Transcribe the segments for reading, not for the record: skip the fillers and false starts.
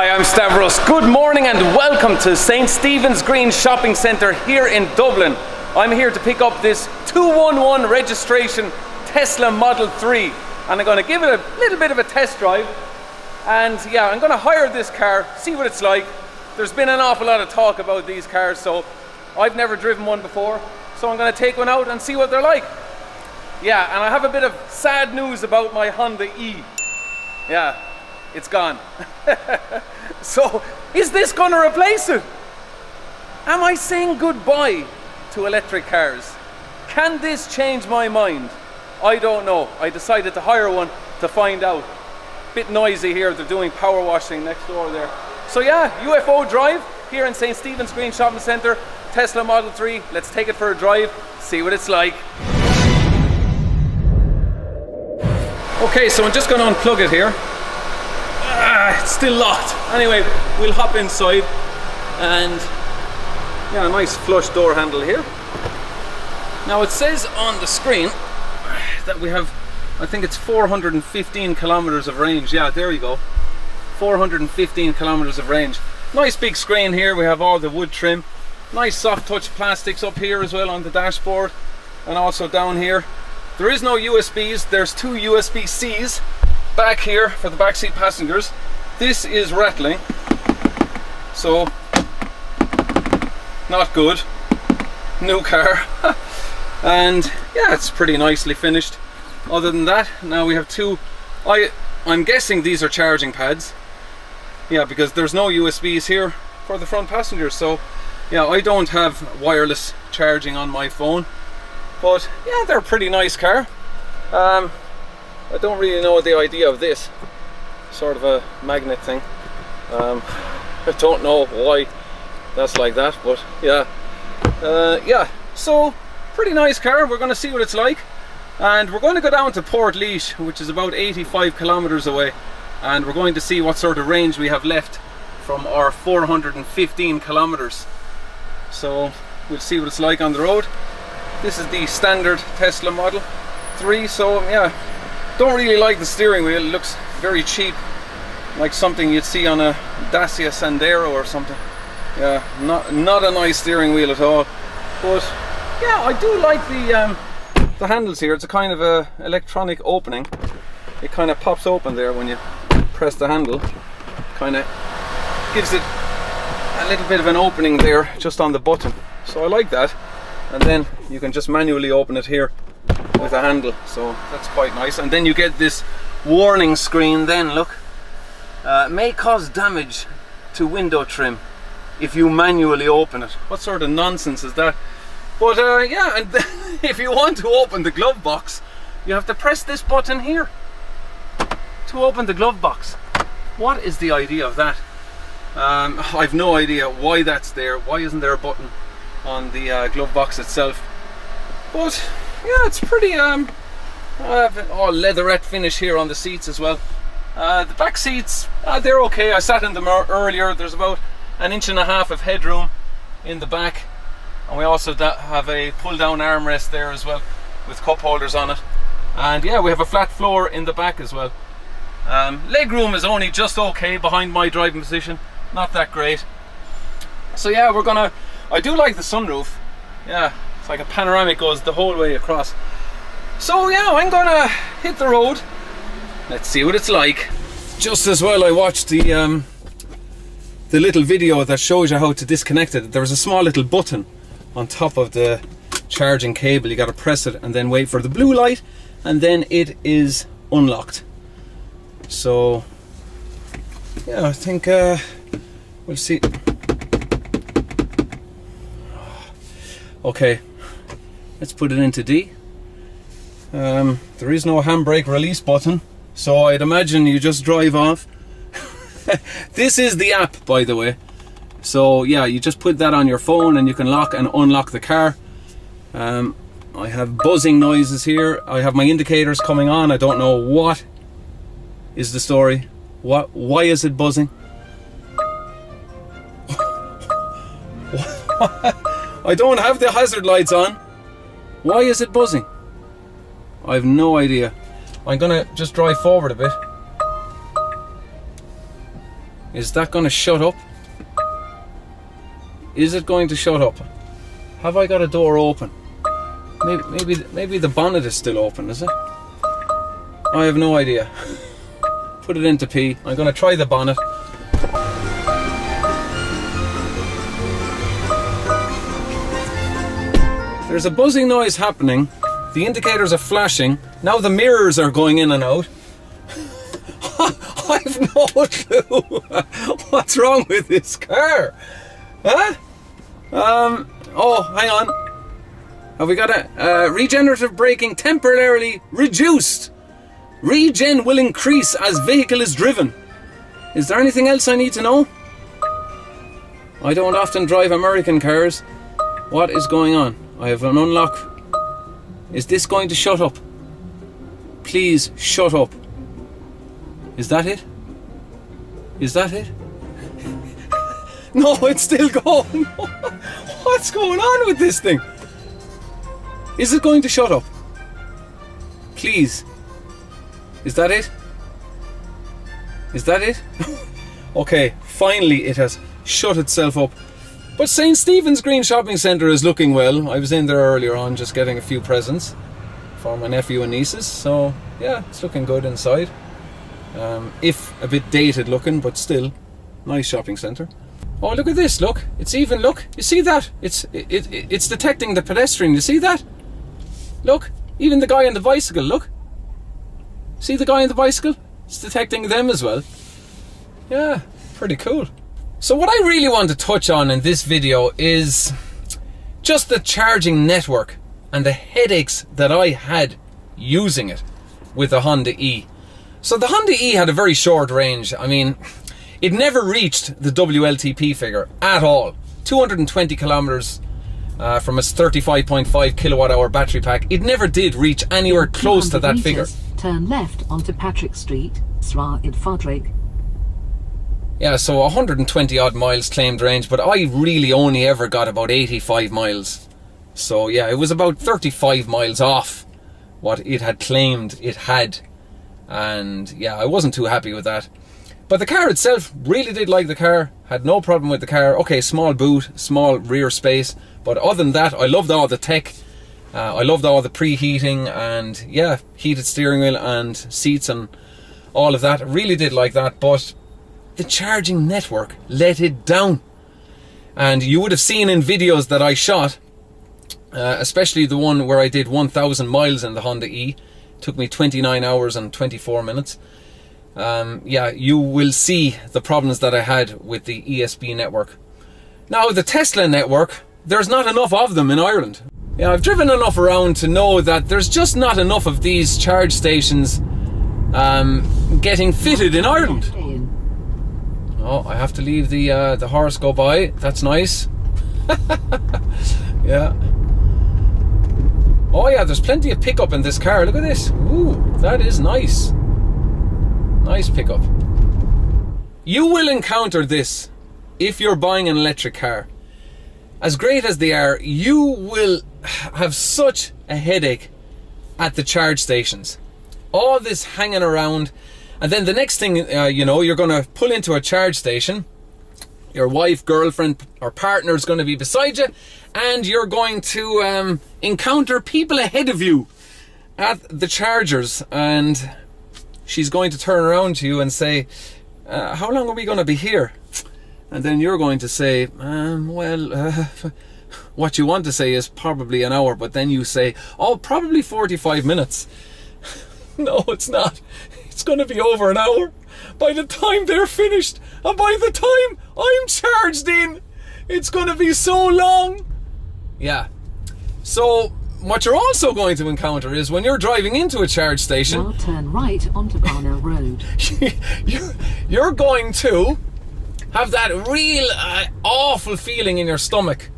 Hi, I'm Stavros. Good morning and welcome to St. Stephen's Green Shopping Centre here in Dublin. I'm here to pick up this 211 registration Tesla Model 3 and I'm going to give it a little bit of a test drive. And yeah, I'm going to hire this car, see what it's like. There's been an awful lot of talk about these cars, so I've never driven one before. So I'm going to take one out and see what they're like. Yeah, and I have a bit of sad news about my Honda E. Yeah, it's gone. So, is this going to replace it? Am I saying goodbye to electric cars? Can this change my mind? I don't know. I decided to hire one to find out. Bit noisy here, they're doing power washing next door there. So yeah, UFO drive here in St. Stephen's Green Shopping Centre, Tesla Model 3. Let's take it for a drive, see what it's like. Okay, so I'm just going to unplug it here. It's still locked. Anyway, we'll hop inside and yeah, a nice flush door handle here. Now it says on the screen that we have, I think it's 415 kilometers of range. Yeah, there you go. 415 kilometers of range. Nice big screen here. We have all the wood trim. Nice soft touch plastics up here as well on the dashboard and also down here. There is no USBs. There's two USB-Cs back here for the backseat passengers. This is rattling, so not good. New car. And yeah, it's pretty nicely finished. Other than that, now we have two, I'm guessing these are charging pads. Yeah, because there's no USBs here for the front passengers. So yeah, I don't have wireless charging on my phone. But yeah, they're a pretty nice car. I don't really know the idea of this sort of a magnet thing. I don't know why that's like that, but yeah. Yeah, so pretty nice car. We're going to see what it's like. And we're going to go down to Portlaoise, which is about 85 kilometers away. And we're going to see what sort of range we have left from our 415 kilometers. So we'll see what it's like on the road. This is the standard Tesla Model 3, so yeah, don't really like the steering wheel. It looks very cheap, like something you'd see on a Dacia Sandero or something. Yeah, not a nice steering wheel at all. But yeah, I do like the handles here. It's a kind of a electronic opening. It kind of pops open there when you press the handle. Kind of gives it a little bit of an opening there just on the button. So I like that. And then you can just manually open it here with a handle, so that's quite nice. And then you get this warning screen then, look. May cause damage to window trim if you manually open it. What sort of nonsense is that? But yeah, and if you want to open the glove box, you have to press this button here to open the glove box. What is the idea of that? I've no idea why that's there. Why isn't there a button on the glove box itself? But yeah, it's pretty all leatherette finish here on the seats as well. The back seats, they're okay. I sat in them earlier. There's about 1.5 inches of headroom in the back, and we also have a pull down armrest there as well with cup holders on it. And yeah, we have a flat floor in the back as well. Leg room is only just okay behind my driving position, not that great. So yeah, I do like the sunroof. Yeah, it's like a panoramic, goes the whole way across. So yeah, I'm gonna hit the road. Let's see what it's like. Just as well, I watched the little video that shows you how to disconnect it. There's a small little button on top of the charging cable. You got to press it and then wait for the blue light, and then it is unlocked. So yeah, I think we'll see. Okay, let's put it into D. There is no handbrake release button, so I'd imagine you just drive off. This is the app, by the way. So yeah, you just put that on your phone and you can lock and unlock the car. I have buzzing noises here. I have my indicators coming on. I don't know what is the story. Why is it buzzing? I don't have the hazard lights on. Why is it buzzing? I have no idea. I'm gonna just drive forward a bit. Is that going to shut up? Is it going to shut up? Have I got a door open? Maybe the bonnet is still open, is it? I have no idea. Put it into P. I'm going to try the bonnet. There's a buzzing noise happening. The indicators are flashing. Now the mirrors are going in and out. I've no clue what's wrong with this car. Huh? Oh, hang on. Have we got a regenerative braking temporarily reduced? Regen will increase as vehicle is driven. Is there anything else I need to know? I don't often drive American cars. What is going on? I have an unlock. Is this going to shut up? Please shut up. Is that it? Is that it? No, it's still going. What's going on with this thing? Is it going to shut up? Please. Is that it? Is that it? Okay, finally it has shut itself up. But St. Stephen's Green Shopping Centre is looking well. I was in there earlier on just getting a few presents for my nephew and nieces. So yeah, it's looking good inside. If a bit dated looking, but still nice shopping centre. Oh, look at this, look. It's even, look. You see that? It's detecting the pedestrian. You see that? Look, even the guy on the bicycle, look. See the guy on the bicycle? It's detecting them as well. Yeah, pretty cool. So what I really want to touch on in this video is just the charging network and the headaches that I had using it with the Honda E. So the Honda E had a very short range. I mean, it never reached the WLTP figure at all. 220 kilometers from its 35.5 kilowatt hour battery pack. It never did reach anywhere close to that figure. Turn left onto Patrick Street, Sra in Fodrick. Yeah, so 120 odd miles claimed range, but I really only ever got about 85 miles. So yeah, it was about 35 miles off what it had claimed it had. And yeah, I wasn't too happy with that. But the car itself, really did like the car, had no problem with the car. Okay, small boot, small rear space, but other than that, I loved all the tech. I loved all the preheating and yeah, heated steering wheel and seats and all of that. I really did like that, but the charging network let it down. And you would have seen in videos that I shot, especially the one where I did 1,000 miles in the Honda E. It took me 29 hours and 24 minutes. Yeah, you will see the problems that I had with the ESB network. Now, the Tesla network, there's not enough of them in Ireland. Yeah, I've driven enough around to know that there's just not enough of these charge stations getting fitted in Ireland. Oh, I have to leave the horse go by. That's nice. Yeah. Oh yeah, there's plenty of pickup in this car. Look at this. Ooh, that is nice. Nice pickup. You will encounter this if you're buying an electric car. As great as they are, you will have such a headache at the charge stations. All this hanging around, and then the next thing you know, you're going to pull into a charge station. Your wife, girlfriend, or partner is going to be beside you, and you're going to encounter people ahead of you at the chargers, and she's going to turn around to you and say, how long are we going to be here? And then you're going to say, what you want to say is probably an hour, but then you say, oh, probably 45 minutes. No, it's not. It's going to be over an hour by the time they're finished, and by the time I'm charged in, it's going to be so long. Yeah. So what you're also going to encounter is when you're driving into a charge station, now turn right onto Parnell Road. You're going to have that real awful feeling in your stomach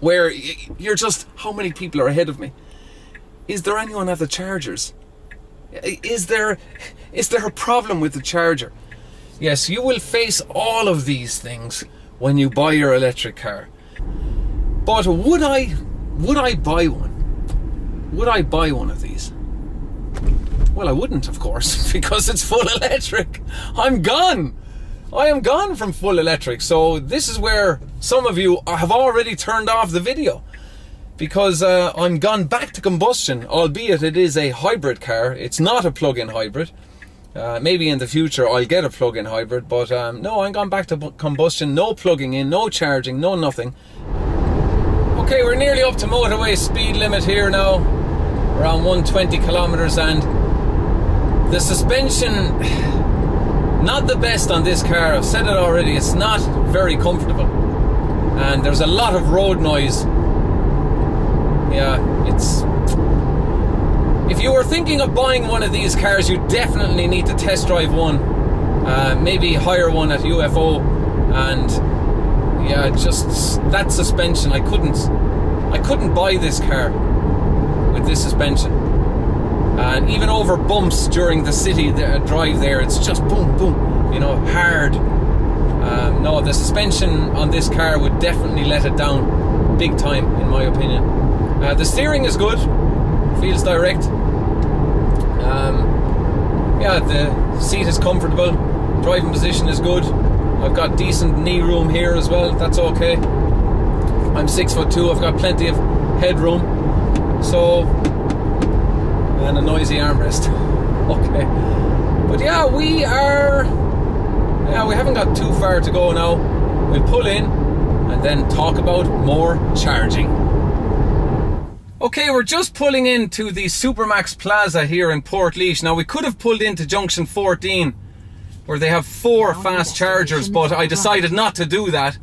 where you're just, how many people are ahead of me? Is there anyone at the chargers? Is there a problem with the charger? Yes, you will face all of these things when you buy your electric car. But would I buy one? Would I buy one of these? Well, I wouldn't, of course, because it's full electric. I'm gone. I am gone from full electric. So this is where some of you have already turned off the video, because I'm gone back to combustion, albeit it is a hybrid car. It's not a plug-in hybrid. Maybe in the future I'll get a plug-in hybrid, but no, I'm gone back to combustion. No plugging in, no charging, no nothing. Okay, we're nearly up to motorway speed limit here now, around 120 kilometers, and the suspension, not the best on this car. I've said it already, it's not very comfortable, and there's a lot of road noise. Yeah, it's... If you were thinking of buying one of these cars, you definitely need to test drive one. Maybe hire one at UFO, and yeah, just that suspension, I couldn't buy this car with this suspension. And even over bumps during the city drive there, it's just boom, boom, you know, hard. No, the suspension on this car would definitely let it down big time, in my opinion. The steering is good, feels direct. Yeah, the seat is comfortable, driving position is good. I've got decent knee room here as well, that's okay. I'm 6'2", I've got plenty of headroom. So, and a noisy armrest. Okay. But yeah, we haven't got too far to go now. We'll pull in and then talk about more charging. Okay, we're just pulling into the Supermax Plaza here in Portlaoise. Now, we could have pulled into junction 14, where they have 4 fast chargers, but I decided not to do that.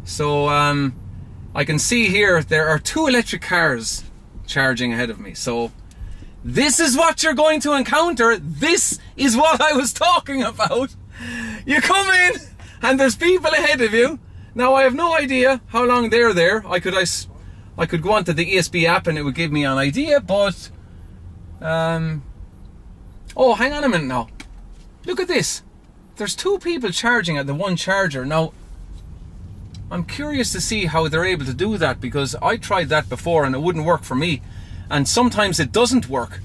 So I can see here there are 2 electric cars charging ahead of me. So this is what you're going to encounter. This is what I was talking about. You come in and there's people ahead of you. Now, I have no idea how long they're there. I could go onto the ESB app and it would give me an idea, but oh, hang on a minute now. Look at this. There's 2 people charging at the one charger. Now, I'm curious to see how they're able to do that, because I tried that before and it wouldn't work for me. And sometimes it doesn't work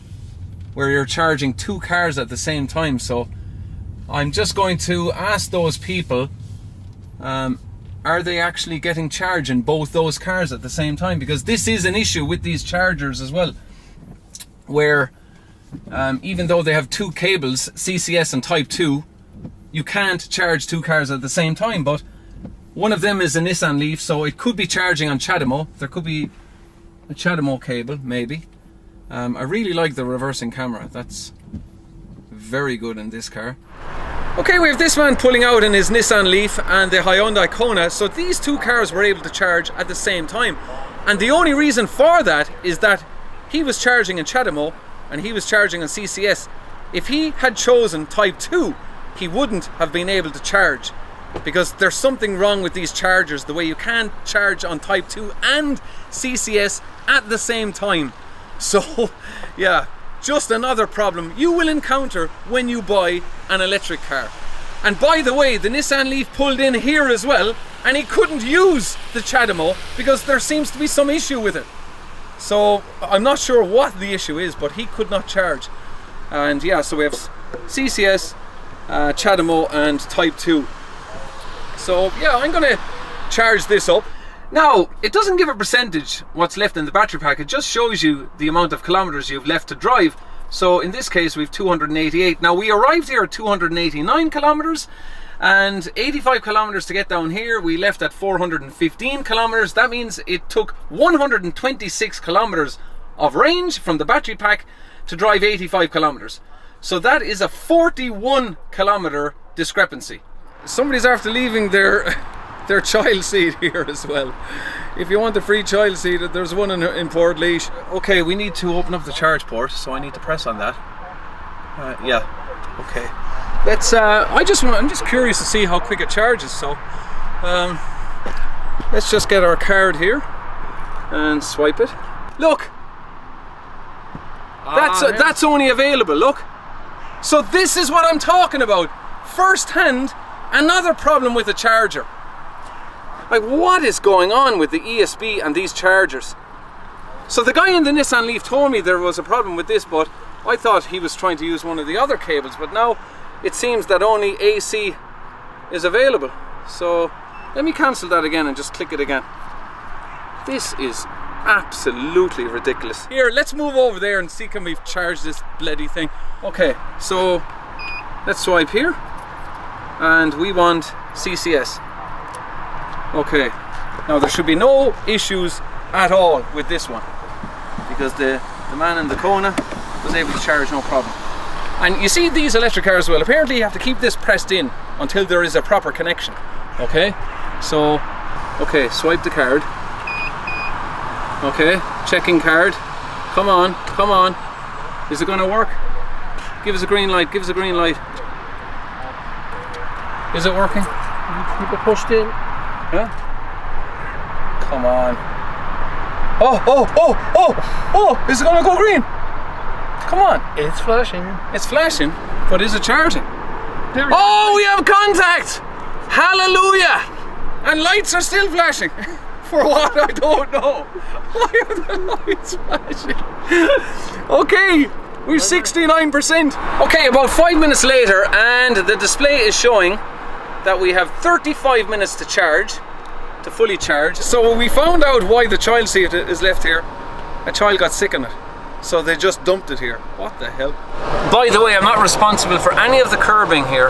where you're charging 2 cars at the same time. So I'm just going to ask those people, are they actually getting charge in both those cars at the same time? Because this is an issue with these chargers as well, where even though they have 2 cables, CCS and Type 2, you can't charge 2 cars at the same time. But one of them is a Nissan Leaf, so it could be charging on CHAdeMO. There could be a CHAdeMO cable, maybe. I really like the reversing camera. That's very good in this car. Okay, we have this man pulling out in his Nissan Leaf and the Hyundai Kona. So these 2 cars were able to charge at the same time. And the only reason for that is that he was charging in CHAdeMO and he was charging on CCS. If he had chosen Type 2, he wouldn't have been able to charge, because there's something wrong with these chargers, the way you can't charge on Type 2 and CCS at the same time. So yeah, just another problem you will encounter when you buy an electric car. And by the way, the Nissan Leaf pulled in here as well, and he couldn't use the CHAdeMO because there seems to be some issue with it. So I'm not sure what the issue is, but he could not charge. And yeah, so we have CCS, CHAdeMO and Type 2. So yeah, I'm gonna charge this up. Now, it doesn't give a percentage what's left in the battery pack, it just shows you the amount of kilometers you've left to drive. So in this case we've 288. Now, we arrived here at 289 kilometers and 85 kilometers to get down here. We left at 415 kilometers. That means it took 126 kilometers of range from the battery pack to drive 85 kilometers. So that is a 41 kilometer discrepancy. Somebody's after leaving their child seat here as well. If you want a free child seat, there's one in Portlaoise. Okay, we need to open up the charge port, so I need to press on that. Yeah, okay. Let's. I'm just curious to see how quick it charges. So, let's just get our card here and swipe it. Look, that's only available. Look. So this is what I'm talking about. First hand, another problem with the charger. Like, what is going on with the ESB and these chargers? So the guy in the Nissan Leaf told me there was a problem with this, but I thought he was trying to use one of the other cables. But now it seems that only AC is available. So let me cancel that again and just click it again. This is absolutely ridiculous. Here, let's move over there and see can we charge this bloody thing. Okay, so let's swipe here and we want CCS. Okay, now there should be no issues at all with this one because the man in the Kona was able to charge no problem. And you see these electric cars, well, apparently you have to keep this pressed in until there is a proper connection. Okay, so okay, swipe the card. Okay, checking card. Come on, come on. Is it going to work? Give us a green light, give us a green light. Is it working? Keep it pushed in. Yeah? Come on. Oh, oh, oh, oh, oh, is it going to go green? Come on. It's flashing. It's flashing, but is it charging? Oh, we have contact! Hallelujah! And lights are still flashing. For what? I don't know. Why are the lights flashing? Okay, we've 69%. Okay, about 5 minutes later, and the display is showing that we have 35 minutes to charge, to fully charge. So we found out why the child seat is left here. A child got sick in it, so they just dumped it here. What the hell? By the way, I'm not responsible for any of the curbing here.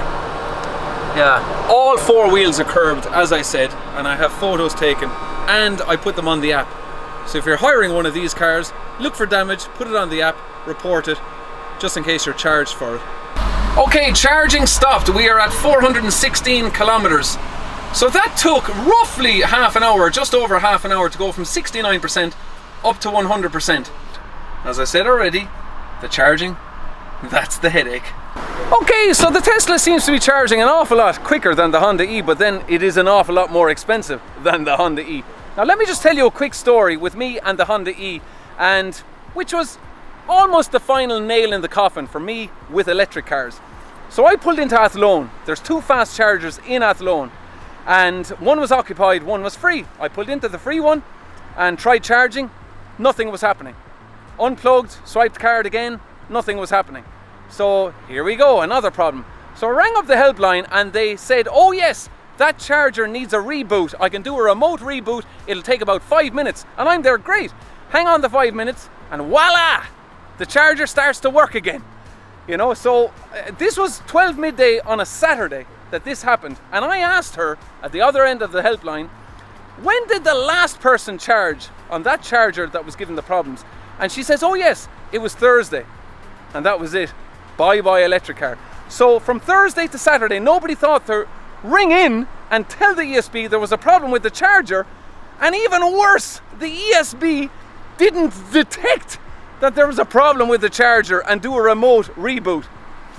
Yeah, all 4 wheels are curbed, as I said, and I have photos taken, and I put them on the app. So if you're hiring one of these cars, look for damage, put it on the app, report it, just in case you're charged for it. Okay, charging stopped. We are at 416 kilometers. So that took roughly half an hour, just over half an hour, to go from 69% up to 100%. As I said already, the charging, that's the headache. Okay, so the Tesla seems to be charging an awful lot quicker than the Honda E, but then it is an awful lot more expensive than the Honda E. Now let me just tell you a quick story with me and the Honda E, and which was almost the final nail in the coffin for me with electric cars. So I pulled into Athlone. There's 2 fast chargers in Athlone, and one was occupied, one was free. I pulled into the free one and tried charging, nothing was happening. Unplugged, swiped card again, nothing was happening. So here we go, another problem. So I rang up the helpline and they said, oh yes, that charger needs a reboot. I can do a remote reboot, it'll take about 5 minutes. And I'm there, great. Hang on the 5 minutes and voila, the charger starts to work again. You know, so this was 12 midday on a Saturday that this happened. And I asked her at the other end of the helpline, when did the last person charge on that charger that was given the problems? And she says, oh yes, it was Thursday. And that was it. Bye-bye electric car. So from Thursday to Saturday, nobody thought to ring in and tell the ESB there was a problem with the charger. And even worse, the ESB didn't detect that there was a problem with the charger and do a remote reboot.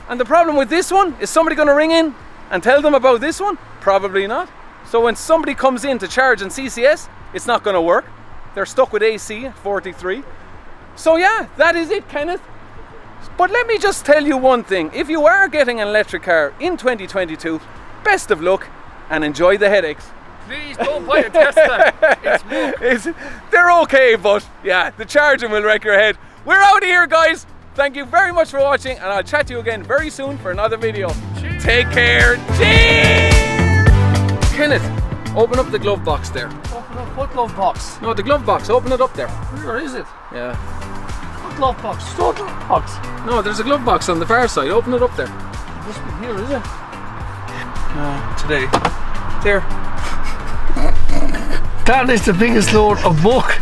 And the problem with this one, is somebody going to ring in and tell them about this one? Probably not. So when somebody comes in to charge in CCS, it's not going to work. They're stuck with AC at 43. So yeah, that is it, Kenneth. But let me just tell you one thing. If you are getting an electric car in 2022, best of luck and enjoy the headaches. Please don't buy a Tesla. It's they're okay, but yeah, the charging will wreck your head. We're out of here, guys. Thank you very much for watching, and I'll chat to you again very soon for another video. Cheers. Take care. Cheers! Kenneth, open up the glove box there. Open up what glove box? No, the glove box. Open it up there. Where is it? Yeah. What glove box? Store glove box. No, there's a glove box on the far side. Open it up there. It must be here, is it? No, today. There. That is the biggest load of book